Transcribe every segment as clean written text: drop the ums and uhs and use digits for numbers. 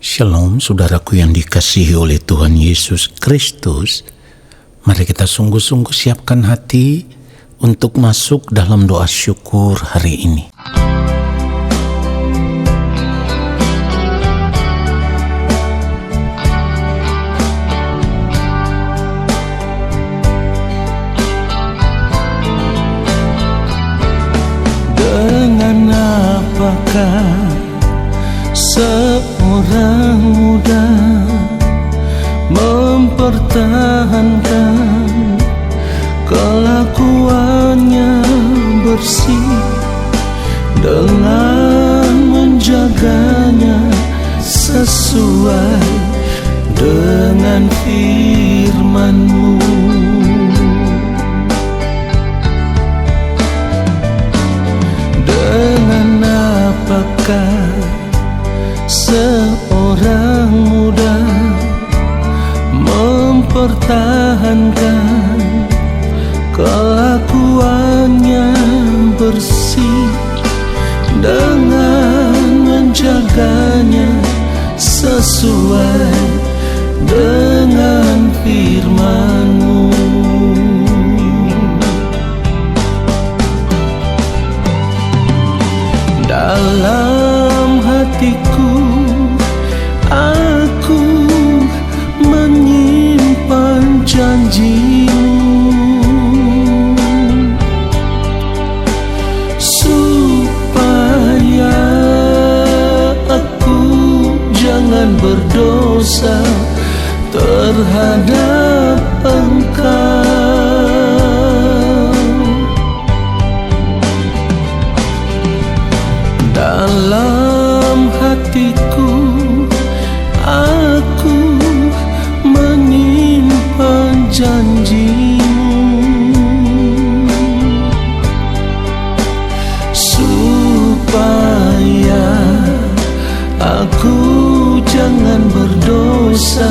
Shalom saudaraku yang dikasihi oleh Tuhan Yesus Kristus. Mari kita sungguh-sungguh siapkan hati untuk masuk dalam doa syukur hari ini. Dengan apakah seorang muda mempertahankan kelakuannya bersih dengan menjaganya sesuai dengan firman-Mu. Dengan apakah seorang muda mempertahankan kelakuannya bersih dengan menjaganya sesuai dengan firman-Mu. Dalam hatiku aku menyimpan janji-Mu, supaya aku jangan berdosa terhadap Engkau. Dalam hatiku aku menyimpan janji-Mu, supaya aku jangan berdosa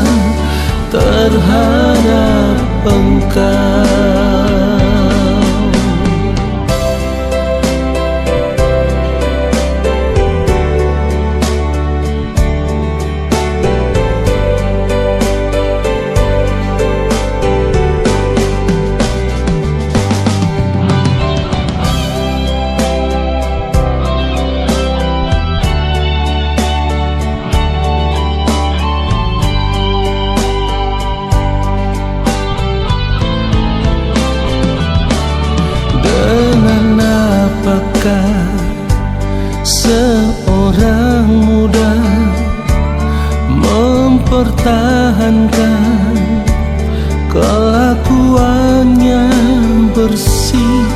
terhadap Engkau. Apakah seorang muda mempertahankan kelakuannya bersih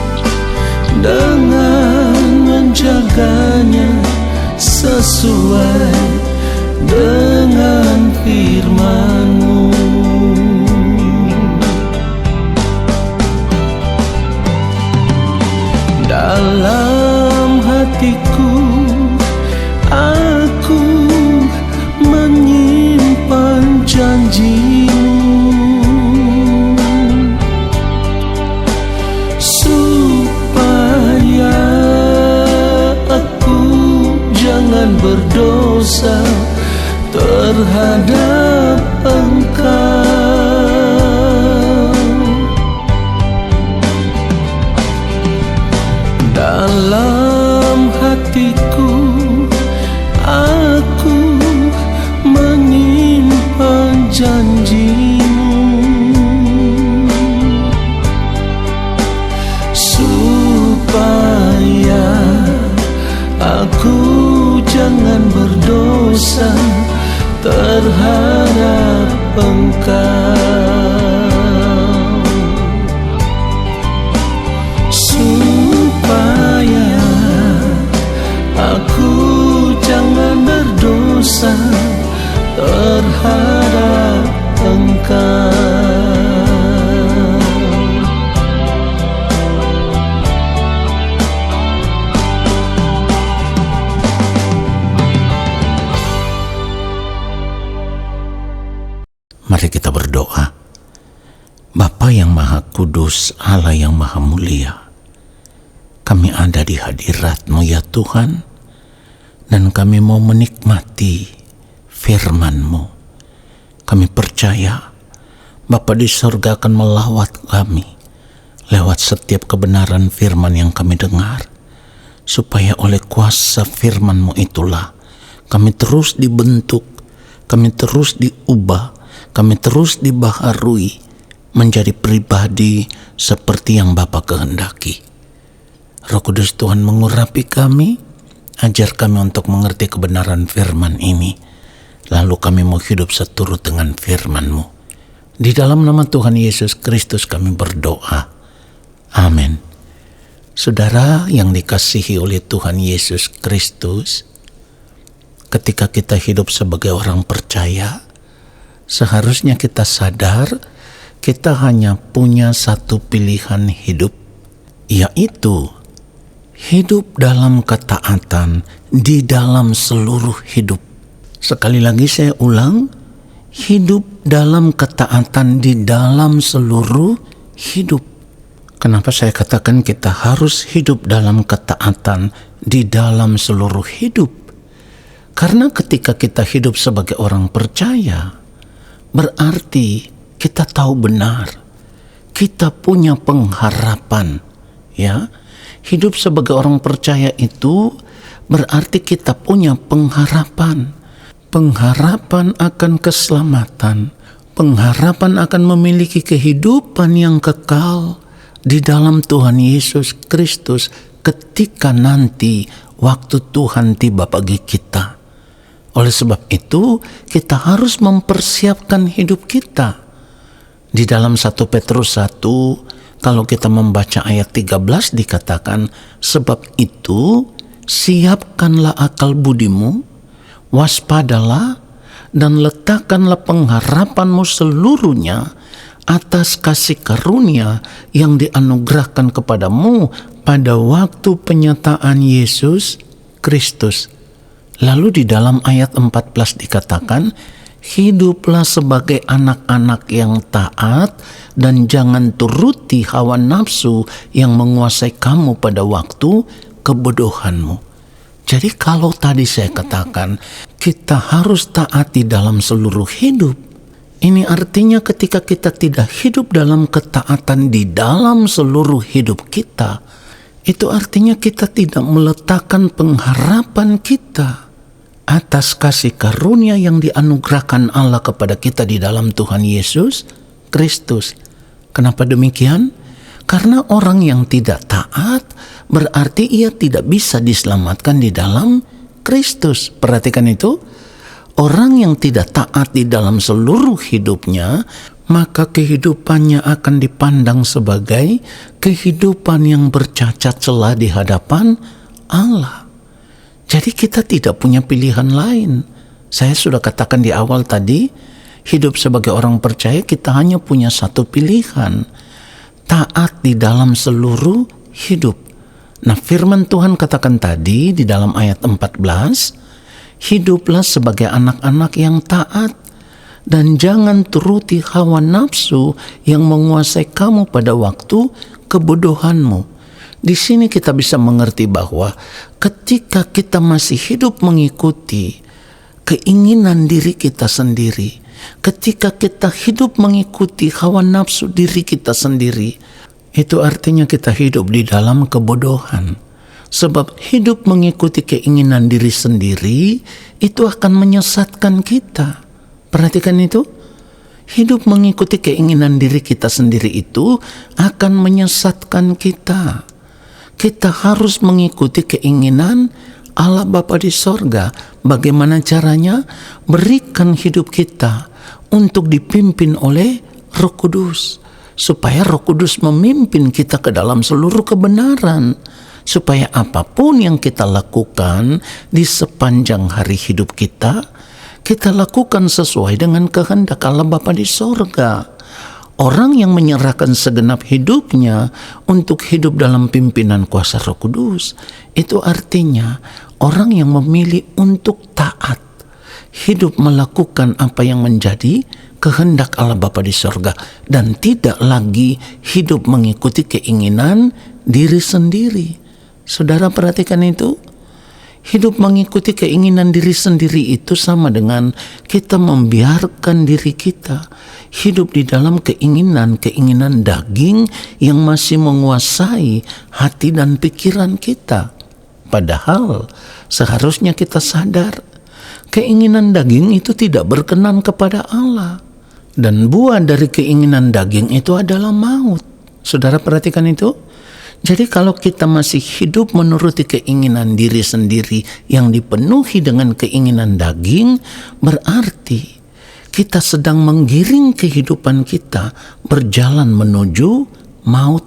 dengan menjaganya sesuai dengan firman-Mu. Dalam hatiku aku menyimpan janji-Mu, supaya aku jangan berdosa terhadap Engkau. Dalam hatiku aku menyimpan janji-Mu, supaya aku jangan berdosa terhadap Engkau. Supaya aku jangan berdosa terhadap Engkau. Mari kita berdoa. Bapa yang Maha Kudus, Allah yang Maha Mulia, kami ada di hadirat-Mu ya Tuhan, dan kami mau menikmati firman-Mu. Kami percaya Bapa di sorga akan melawat kami lewat setiap kebenaran firman yang kami dengar, supaya oleh kuasa firman-Mu itulah kami terus dibentuk, kami terus diubah, kami terus dibaharui menjadi pribadi seperti yang Bapa kehendaki. Roh Kudus Tuhan mengurapi kami, ajar kami untuk mengerti kebenaran firman ini, lalu kami mau hidup seturut dengan firman-Mu. Di dalam nama Tuhan Yesus Kristus kami berdoa. Amin. Saudara yang dikasihi oleh Tuhan Yesus Kristus, ketika kita hidup sebagai orang percaya, seharusnya kita sadar kita hanya punya satu pilihan hidup, yaitu hidup dalam ketaatan di dalam seluruh hidup. Sekali lagi saya ulang, hidup dalam ketaatan di dalam seluruh hidup. Kenapa saya katakan kita harus hidup dalam ketaatan di dalam seluruh hidup? Karena ketika kita hidup sebagai orang percaya, berarti kita tahu benar, kita punya pengharapan, ya. Hidup sebagai orang percaya itu berarti kita punya pengharapan. Pengharapan akan keselamatan, pengharapan akan memiliki kehidupan yang kekal di dalam Tuhan Yesus Kristus ketika nanti waktu Tuhan tiba bagi kita. Oleh sebab itu, kita harus mempersiapkan hidup kita. Di dalam 1 Petrus 1, kalau kita membaca ayat 13 dikatakan, sebab itu siapkanlah akal budimu, waspadalah dan letakkanlah pengharapanmu seluruhnya atas kasih karunia yang dianugerahkan kepadamu pada waktu penyataan Yesus Kristus. Lalu di dalam ayat 14 dikatakan, hiduplah sebagai anak-anak yang taat dan jangan turuti hawa nafsu yang menguasai kamu pada waktu kebodohanmu. Jadi kalau tadi saya katakan kita harus taati dalam seluruh hidup, ini artinya ketika kita tidak hidup dalam ketaatan di dalam seluruh hidup kita, itu artinya kita tidak meletakkan pengharapan kita atas kasih karunia yang dianugerahkan Allah kepada kita di dalam Tuhan Yesus Kristus. Kenapa demikian? Karena orang yang tidak taat berarti ia tidak bisa diselamatkan di dalam Kristus. Perhatikan itu. Orang yang tidak taat di dalam seluruh hidupnya, maka kehidupannya akan dipandang sebagai kehidupan yang bercacat celah di hadapan Allah. Jadi kita tidak punya pilihan lain. Saya sudah katakan di awal tadi, hidup sebagai orang percaya kita hanya punya satu pilihan, taat di dalam seluruh hidup. Nah, firman Tuhan katakan tadi di dalam ayat 14, hiduplah sebagai anak-anak yang taat dan jangan turuti hawa nafsu yang menguasai kamu pada waktu kebodohanmu. Di sini kita bisa mengerti bahwa ketika kita masih hidup mengikuti keinginan diri kita sendiri, ketika kita hidup mengikuti hawa nafsu diri kita sendiri, itu artinya kita hidup di dalam kebodohan. Sebab hidup mengikuti keinginan diri sendiri itu akan menyesatkan kita. Perhatikan itu. Hidup mengikuti keinginan diri kita sendiri itu akan menyesatkan kita. Kita harus mengikuti keinginan Allah Bapa di sorga. Bagaimana caranya? Berikan hidup kita untuk dipimpin oleh Roh Kudus, supaya Roh Kudus memimpin kita ke dalam seluruh kebenaran, supaya apapun yang kita lakukan di sepanjang hari hidup kita lakukan sesuai dengan kehendak Allah Bapa di sorga. Orang yang menyerahkan segenap hidupnya untuk hidup dalam pimpinan kuasa Roh Kudus, itu artinya orang yang memilih untuk taat, hidup melakukan apa yang menjadi kehendak Allah Bapa di sorga, dan tidak lagi hidup mengikuti keinginan diri sendiri. Saudara perhatikan itu. Hidup mengikuti keinginan diri sendiri itu sama dengan kita membiarkan diri kita hidup di dalam keinginan daging yang masih menguasai hati dan pikiran kita. Padahal seharusnya kita sadar keinginan daging itu tidak berkenan kepada Allah. Dan buah dari keinginan daging itu adalah maut. Saudara perhatikan itu. Jadi kalau kita masih hidup menuruti keinginan diri sendiri yang dipenuhi dengan keinginan daging, berarti kita sedang menggiring kehidupan kita berjalan menuju maut.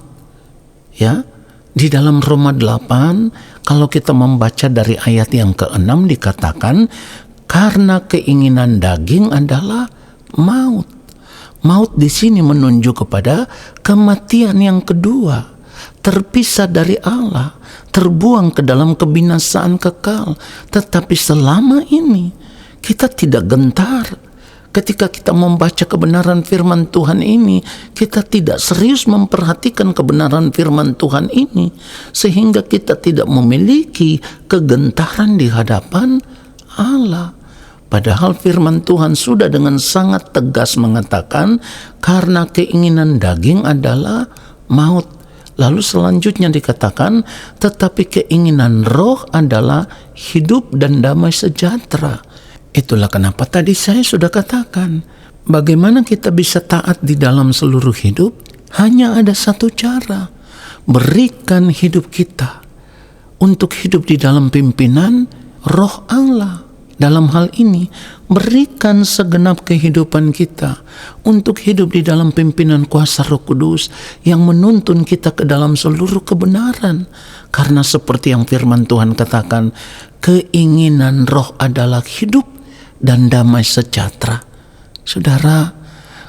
Ya, di dalam Roma 8, kalau kita membaca dari ayat yang ke-6 dikatakan, karena keinginan daging adalah maut. Maut di sini menunjuk kepada kematian yang kedua. Terpisah dari Allah, terbuang ke dalam kebinasaan kekal. Tetapi selama ini kita tidak gentar. Ketika kita membaca kebenaran firman Tuhan ini, kita tidak serius memperhatikan kebenaran firman Tuhan ini, sehingga kita tidak memiliki kegentaran di hadapan Allah. Padahal firman Tuhan sudah dengan sangat tegas mengatakan, karena keinginan daging adalah maut. Lalu selanjutnya dikatakan, tetapi keinginan roh adalah hidup dan damai sejahtera. Itulah kenapa tadi saya sudah katakan, bagaimana kita bisa taat di dalam seluruh hidup? Hanya ada satu cara, berikan hidup kita untuk hidup di dalam pimpinan roh Allah. Dalam hal ini, berikan segenap kehidupan kita untuk hidup di dalam pimpinan kuasa Roh Kudus yang menuntun kita ke dalam seluruh kebenaran. Karena seperti yang firman Tuhan katakan, keinginan roh adalah hidup dan damai sejahtera. Saudara,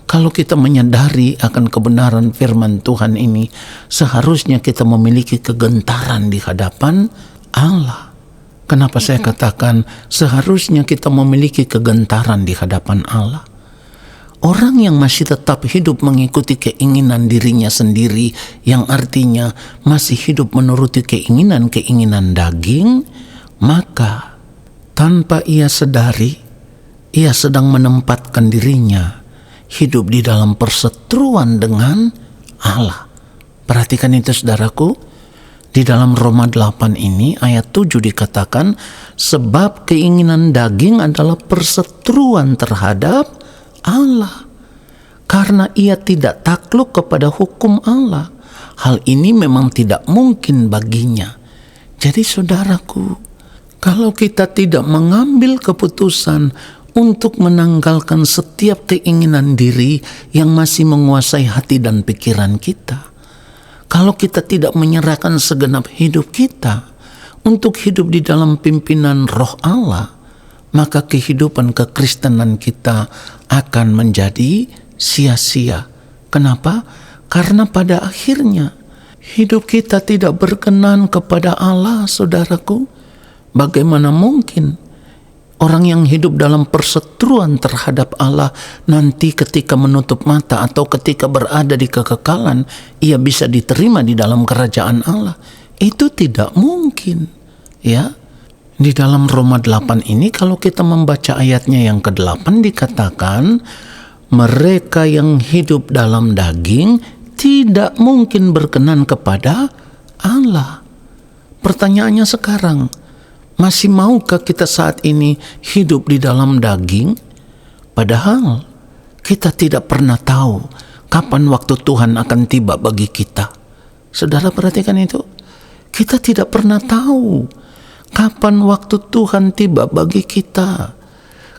kalau kita menyadari akan kebenaran firman Tuhan ini, seharusnya kita memiliki kegentaran di hadapan Allah. Kenapa saya katakan seharusnya kita memiliki kegentaran di hadapan Allah? Orang yang masih tetap hidup mengikuti keinginan dirinya sendiri, yang artinya masih hidup menuruti keinginan daging, maka tanpa ia sadari, ia sedang menempatkan dirinya hidup di dalam perseteruan dengan Allah. Perhatikan itu saudaraku. Di dalam Roma 8 ini ayat 7 dikatakan, sebab keinginan daging adalah perseteruan terhadap Allah, karena ia tidak takluk kepada hukum Allah. Hal ini memang tidak mungkin baginya. Jadi saudaraku, kalau kita tidak mengambil keputusan untuk menanggalkan setiap keinginan diri yang masih menguasai hati dan pikiran kita, kalau kita tidak menyerahkan segenap hidup kita untuk hidup di dalam pimpinan roh Allah, maka kehidupan kekristenan kita akan menjadi sia-sia. Kenapa? Karena pada akhirnya hidup kita tidak berkenan kepada Allah, saudaraku. Bagaimana mungkin orang yang hidup dalam perseteruan terhadap Allah nanti ketika menutup mata atau ketika berada di kekekalan, ia bisa diterima di dalam kerajaan Allah? Itu tidak mungkin. Ya, di dalam Roma 8 ini kalau kita membaca ayatnya yang ke-8 dikatakan, mereka yang hidup dalam daging tidak mungkin berkenan kepada Allah. Pertanyaannya sekarang, masih maukah kita saat ini hidup di dalam daging? Padahal kita tidak pernah tahu kapan waktu Tuhan akan tiba bagi kita. Saudara perhatikan itu. Kita tidak pernah tahu kapan waktu Tuhan tiba bagi kita.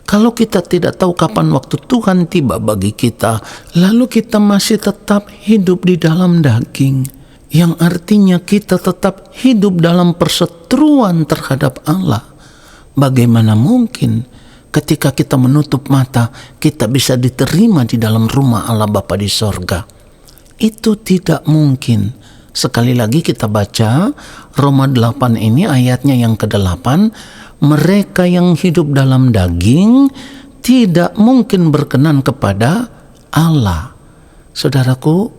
Kalau kita tidak tahu kapan waktu Tuhan tiba bagi kita, lalu kita masih tetap hidup di dalam daging, yang artinya kita tetap hidup dalam perseteruan terhadap Allah. Bagaimana mungkin ketika kita menutup mata kita bisa diterima di dalam rumah Allah Bapa di sorga? Itu tidak mungkin. Sekali lagi kita baca Roma 8 ini ayatnya yang ke-8, mereka yang hidup dalam daging tidak mungkin berkenan kepada Allah. Saudaraku,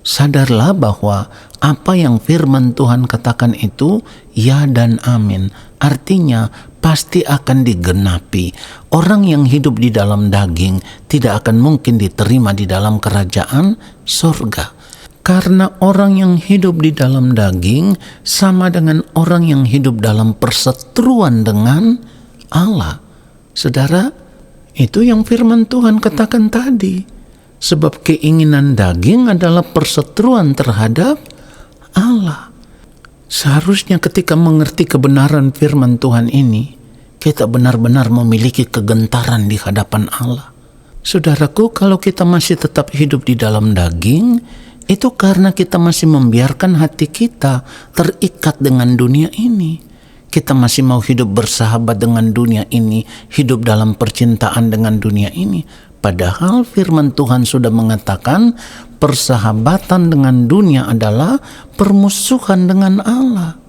Sadarlah bahwa apa yang firman Tuhan katakan itu ya dan amin. Artinya pasti akan digenapi. Orang yang hidup di dalam daging tidak akan mungkin diterima di dalam kerajaan surga. Karena orang yang hidup di dalam daging sama dengan orang yang hidup dalam perseteruan dengan Allah. Saudara, itu yang firman Tuhan katakan tadi. Sebab keinginan daging adalah perseteruan terhadap Allah. Seharusnya ketika mengerti kebenaran firman Tuhan ini, kita benar-benar memiliki kegentaran di hadapan Allah. Saudaraku, kalau kita masih tetap hidup di dalam daging, itu karena kita masih membiarkan hati kita terikat dengan dunia ini. Kita masih mau hidup bersahabat dengan dunia ini, hidup dalam percintaan dengan dunia ini. Padahal firman Tuhan sudah mengatakan persahabatan dengan dunia adalah permusuhan dengan Allah.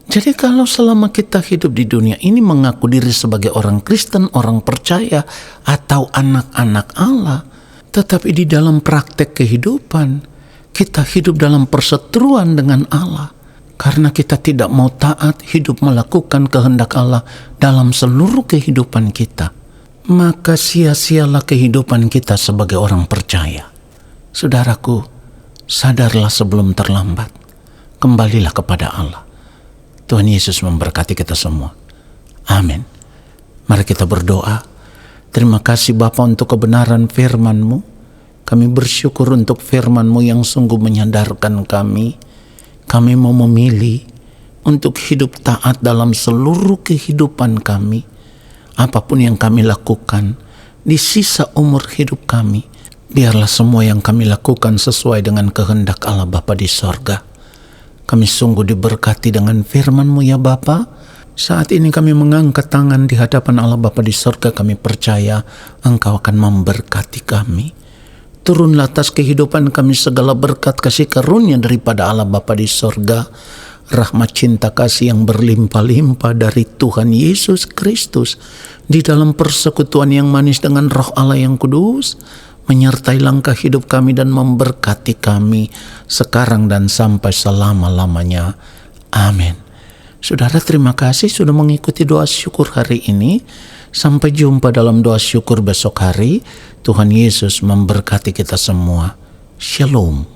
Jadi kalau selama kita hidup di dunia ini mengaku diri sebagai orang Kristen, orang percaya, atau anak-anak Allah, tetapi di dalam praktek kehidupan, kita hidup dalam perseteruan dengan Allah. Karena kita tidak mau taat hidup melakukan kehendak Allah dalam seluruh kehidupan kita, maka sia-sialah kehidupan kita sebagai orang percaya. Saudaraku, sadarlah sebelum terlambat. Kembalilah kepada Allah. Tuhan Yesus memberkati kita semua. Amin. Mari kita berdoa. Terima kasih Bapa untuk kebenaran firman-Mu. Kami bersyukur untuk firman-Mu yang sungguh menyadarkan kami. Kami mau memilih untuk hidup taat dalam seluruh kehidupan kami. Apapun yang kami lakukan di sisa umur hidup kami, biarlah semua yang kami lakukan sesuai dengan kehendak Allah Bapa di sorga. Kami sungguh diberkati dengan firman-Mu ya Bapa. Saat ini kami mengangkat tangan di hadapan Allah Bapa di sorga. Kami percaya Engkau akan memberkati kami. Turunlah atas kehidupan kami segala berkat kasih karunia daripada Allah Bapa di sorga. Rahmat cinta kasih yang berlimpah-limpah dari Tuhan Yesus Kristus di dalam persekutuan yang manis dengan Roh Allah yang kudus menyertai langkah hidup kami dan memberkati kami sekarang dan sampai selama-lamanya. Amin. Saudara, terima kasih sudah mengikuti doa syukur hari ini. Sampai jumpa dalam doa syukur besok hari. Tuhan Yesus memberkati kita semua. Shalom.